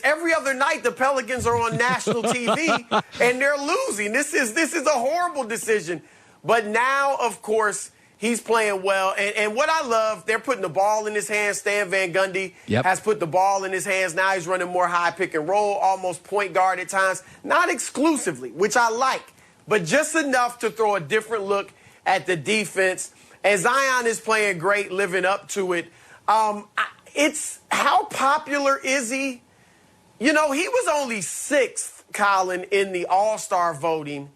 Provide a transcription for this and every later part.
Every other night, the Pelicans are on national TV, and they're losing. This is a horrible decision. But now, of course, he's playing well. And what I love, they're putting the ball in his hands. Stan Van Gundy has put the ball in his hands. Now he's running more high pick and roll, almost point guard at times. Not exclusively, which I like, but just enough to throw a different look at the defense. And Zion is playing great, living up to it. It's how popular is he? You know, he was only 6th, Colin, in the All-Star voting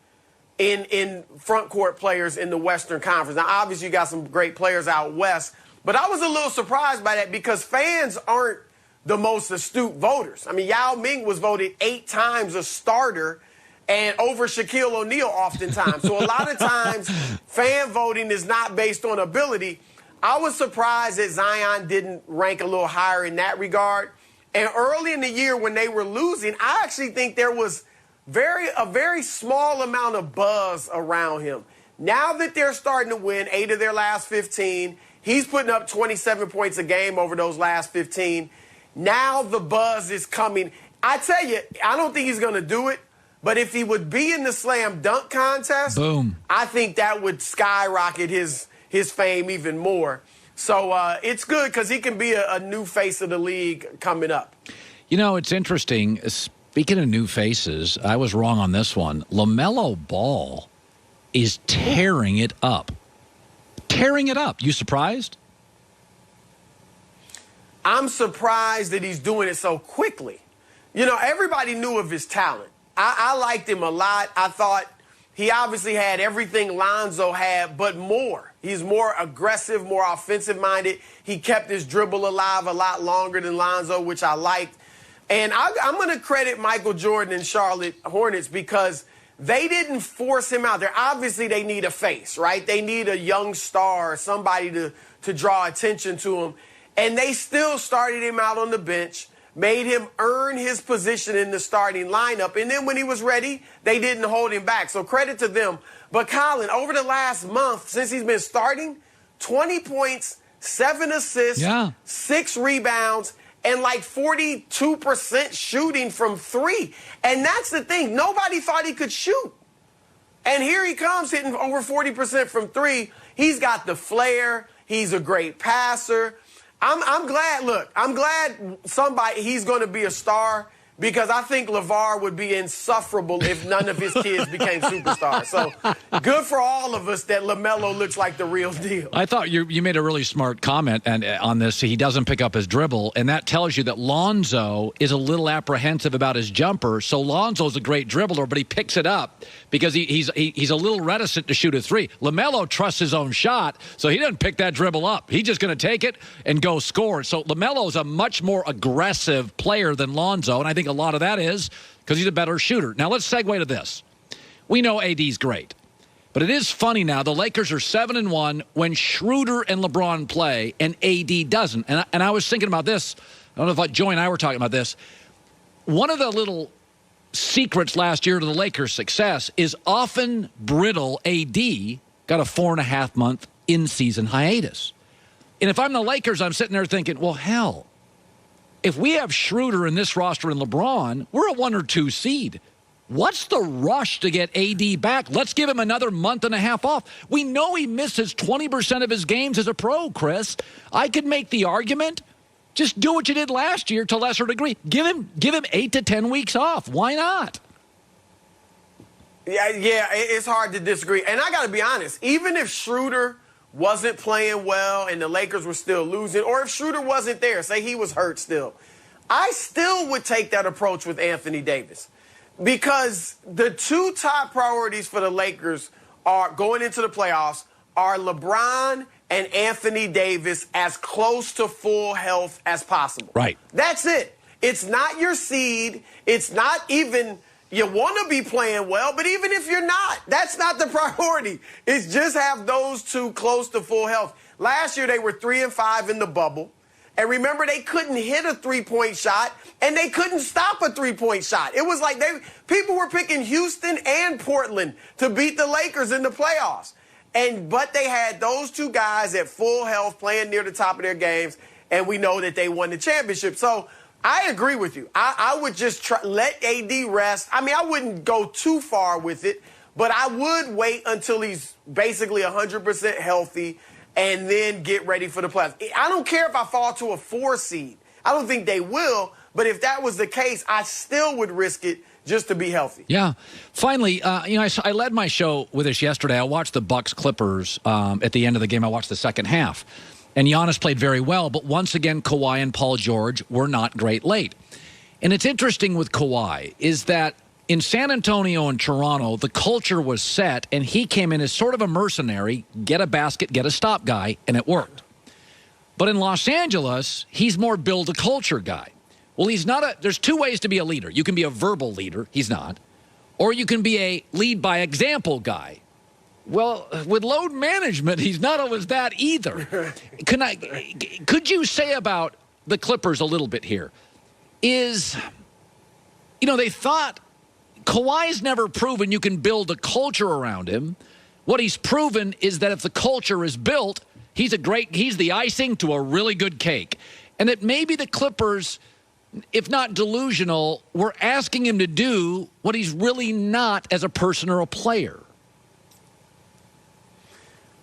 in front court players in the Western Conference. Now, obviously, you got some great players out west, but I was a little surprised by that because fans aren't the most astute voters. I mean, Yao Ming was voted 8 times a starter and over Shaquille O'Neal oftentimes. So a lot of times, fan voting is not based on ability. I was surprised that Zion didn't rank a little higher in that regard. And early in the year when they were losing, I actually think there was a very small amount of buzz around him. Now that they're starting to win 8 of their last 15, he's putting up 27 points a game over those last 15. Now the buzz is coming. I tell you, I don't think he's going to do it, but if he would be in the slam dunk contest, boom, I think that would skyrocket his fame even more. So it's good because he can be a new face of the league coming up. You know, it's interesting. Speaking of new faces, I was wrong on this one. LaMelo Ball is tearing it up. Tearing it up. You surprised? I'm surprised that he's doing it so quickly. You know, everybody knew of his talent. I liked him a lot. I thought he obviously had everything Lonzo had, but more. He's more aggressive, more offensive-minded. He kept his dribble alive a lot longer than Lonzo, which I liked. And I'm going to credit Michael Jordan and Charlotte Hornets because they didn't force him out there. Obviously, they need a face, right? They need a young star, somebody to draw attention to him. And they still started him out on the bench, made him earn his position in the starting lineup. And then when he was ready, they didn't hold him back. So credit to them. But Colin, over the last month, since he's been starting, 20 points, 7 assists, 6 rebounds, and like 42% shooting from 3. And that's the thing. Nobody thought he could shoot. And here he comes hitting over 40% from 3. He's got the flair. He's a great passer. I'm glad, look, I'm glad he's going to be a star because I think LeVar would be insufferable if none of his kids became superstars. So good for all of us that LaMelo looks like the real deal. I thought you made a really smart comment on this. He doesn't pick up his dribble, and that tells you that Lonzo is a little apprehensive about his jumper. So Lonzo's a great dribbler, but he picks it up because he's a little reticent to shoot a 3. LaMelo trusts his own shot, so he doesn't pick that dribble up. He's just going to take it and go score. So LaMelo is a much more aggressive player than Lonzo, and I think a lot of that is because he's a better shooter. Now, let's segue to this. We know AD's great, but it is funny now. The Lakers are 7-1 when Schroeder and LeBron play and AD doesn't. And I was thinking about this. I don't know if Joey and I were talking about this. One of the little secrets last year to the Lakers' success is often brittle AD got a 4.5-month in-season hiatus. And if I'm the Lakers, I'm sitting there thinking, well, hell, if we have Schroeder in this roster and LeBron, we're a 1 or 2 seed. What's the rush to get AD back? Let's give him another month and a half off. We know he misses 20% of his games as a pro, Chris. I could make the argument, just do what you did last year to a lesser degree. Give him 8 to 10 weeks off. Why not? Yeah, it's hard to disagree. And I got to be honest, even if Schroeder wasn't playing well and the Lakers were still losing, or if Schroeder wasn't there, say he was hurt still, I still would take that approach with Anthony Davis. Because the 2 top priorities for the Lakers are going into the playoffs are LeBron and Anthony Davis as close to full health as possible. Right. That's it. It's not your seed. It's not even you want to be playing well, but even if you're not, that's not the priority. It's just have those 2 close to full health. Last year, they were 3-5 in the bubble. And remember, they couldn't hit a 3-point shot, and they couldn't stop a 3-point shot. It was like people were picking Houston and Portland to beat the Lakers in the playoffs. But they had those 2 guys at full health playing near the top of their games, and we know that they won the championship. So I agree with you. I would just let AD rest. I mean, I wouldn't go too far with it, but I would wait until he's basically 100% healthy and then get ready for the playoffs. I don't care if I fall to a 4 seed. I don't think they will, but if that was the case, I still would risk it just to be healthy. Yeah. Finally, I led my show with this yesterday. I watched the Bucks-Clippers at the end of the game. I watched the second half. And Giannis played very well, but once again, Kawhi and Paul George were not great late. And it's interesting with Kawhi is that in San Antonio and Toronto, the culture was set, and he came in as sort of a mercenary, get a basket, get a stop guy, and it worked. But in Los Angeles, he's more build a culture guy. Well, he's not there's two ways to be a leader. You can be a verbal leader, he's not, or you can be a lead by example guy. Well, with load management, he's not always that either. Could you say about the Clippers a little bit here? They thought Kawhi's never proven you can build a culture around him. What he's proven is that if the culture is built, he's the icing to a really good cake. And that maybe the Clippers, if not delusional, were asking him to do what he's really not as a person or a player.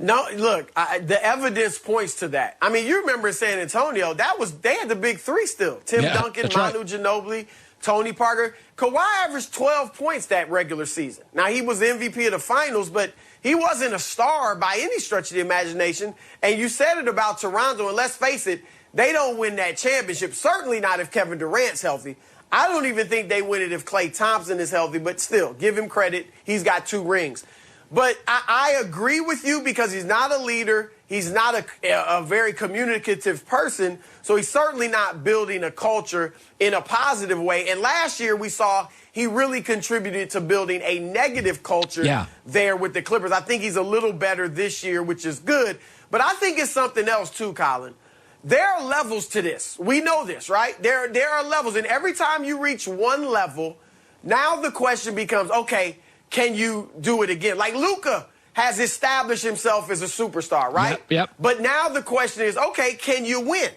No, look, the evidence points to that. I mean, you remember San Antonio, they had the big three still. Tim Duncan, Manu Ginobili, Tony Parker. Kawhi averaged 12 points that regular season. Now, he was the MVP of the finals, but he wasn't a star by any stretch of the imagination. And you said it about Toronto, and let's face it, they don't win that championship. Certainly not if Kevin Durant's healthy. I don't even think they win it if Klay Thompson is healthy, but still, give him credit. He's got 2 rings. But I agree with you because he's not a leader. He's not a very communicative person. So he's certainly not building a culture in a positive way. And last year we saw he really contributed to building a negative culture there with the Clippers. I think he's a little better this year, which is good. But I think it's something else too, Colin. There are levels to this. We know this, right? There are levels. And every time you reach one level, now the question becomes, okay, can you do it again? Like Luka has established himself as a superstar, right? Yep. But now the question is, okay, can you win?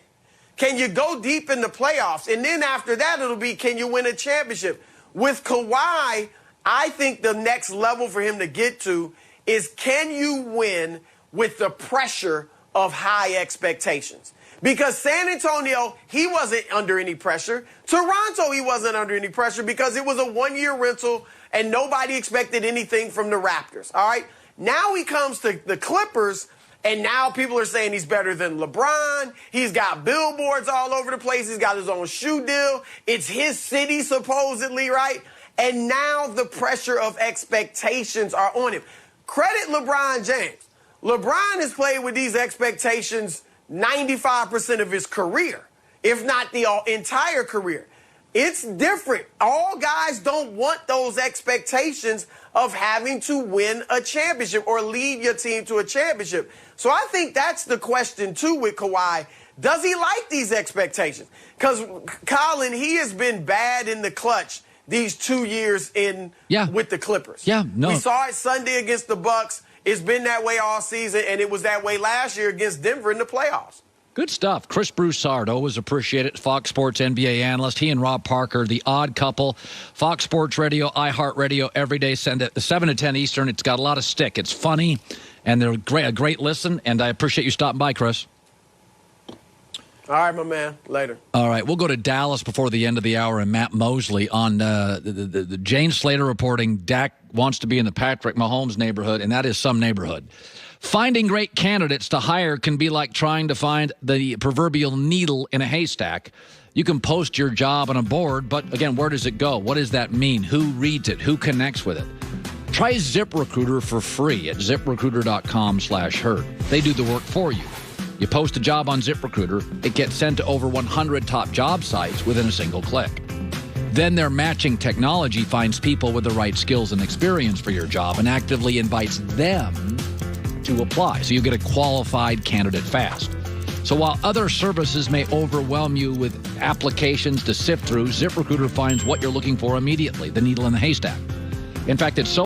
Can you go deep in the playoffs? And then after that, it'll be, can you win a championship? With Kawhi, I think the next level for him to get to is, can you win with the pressure of high expectations? Because San Antonio, he wasn't under any pressure. Toronto, he wasn't under any pressure because it was a one-year rental and nobody expected anything from the Raptors, all right? Now he comes to the Clippers, and now people are saying he's better than LeBron. He's got billboards all over the place. He's got his own shoe deal. It's his city, supposedly, right? And now the pressure of expectations are on him. Credit LeBron James. LeBron has played with these expectations 95% of his career, if not the entire career. It's different. All guys don't want those expectations of having to win a championship or lead your team to a championship. So I think that's the question, too, with Kawhi. Does he like these expectations? Because, Colin, he has been bad in the clutch these 2 years with the Clippers. We saw it Sunday against the Bucks. It's been that way all season, and it was that way last year against Denver in the playoffs. Good stuff. Chris Broussard, always appreciate it. Fox Sports NBA analyst. He and Rob Parker, the odd couple. Fox Sports Radio, iHeartRadio, every day, send it 7 to 10 Eastern. It's got a lot of stick. It's funny, and they're a great listen, and I appreciate you stopping by, Chris. All right, my man. Later. All right, we'll go to Dallas before the end of the hour, and Matt Mosley on the Jane Slater reporting Dak wants to be in the Patrick Mahomes neighborhood, and that is some neighborhood. Finding great candidates to hire can be like trying to find the proverbial needle in a haystack. You can post your job on a board, but again, where does it go? What does that mean? Who reads it? Who connects with it? Try ZipRecruiter for free at ZipRecruiter.com/herd. They do the work for you. You post a job on ZipRecruiter, it gets sent to over 100 top job sites within a single click. Then their matching technology finds people with the right skills and experience for your job and actively invites them to apply. So you get a qualified candidate fast. So while other services may overwhelm you with applications to sift through, ZipRecruiter finds what you're looking for immediately, the needle in the haystack. In fact, it's so